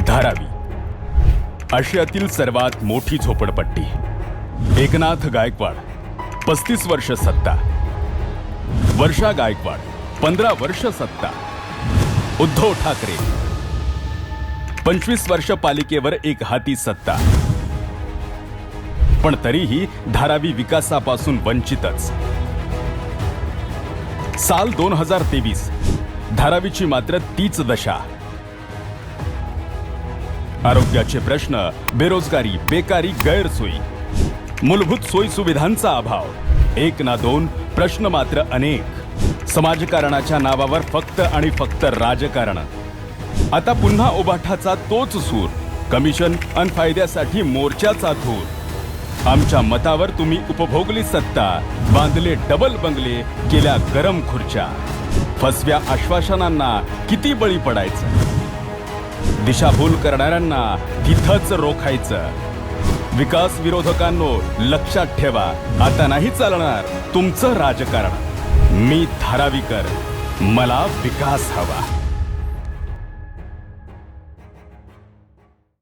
धारावी आशियातील सर्वात मोठी झोपडपट्टी. एकनाथ गायकवाड 35 वर्ष सत्ता. वर्षा गायकवाड 15 वर्ष सत्ता. उद्धव ठाकरे 25 वर्ष पालिकेवर एक हाती सत्ता. पण तरीही धारावी विकासापासून वंचितच. साल 2023 धारावीची मात्र तीच दशा. आरोग्याचे प्रश्न, बेरोजगारी, बेकारी, गैरसोयी, मूलभूत सोयी सुविधांचा अभाव. एक ना दोन प्रश्न मात्र अनेक. समाजकारणाच्या नावावर फक्त आणि फक्त राजकारण. आता पुन्हा उबाठाचा तोच सूर. कमिशन अन फायद्यासाठी मोर्चाचा धूर. आमच्या मतावर तुम्ही उपभोगली सत्ता. बांधले डबल बंगले, केल्या गरम खुर्च्या. फसव्या आश्वासनांना किती बळी पडायचं. दिशाभूल करणाऱ्यांना तिथंच रोखायचं. विकास विरोधकांनो लक्षात ठेवा, आता नाही चालणार तुमचं राजकारण. मी धारावीकर, मला विकास हवा.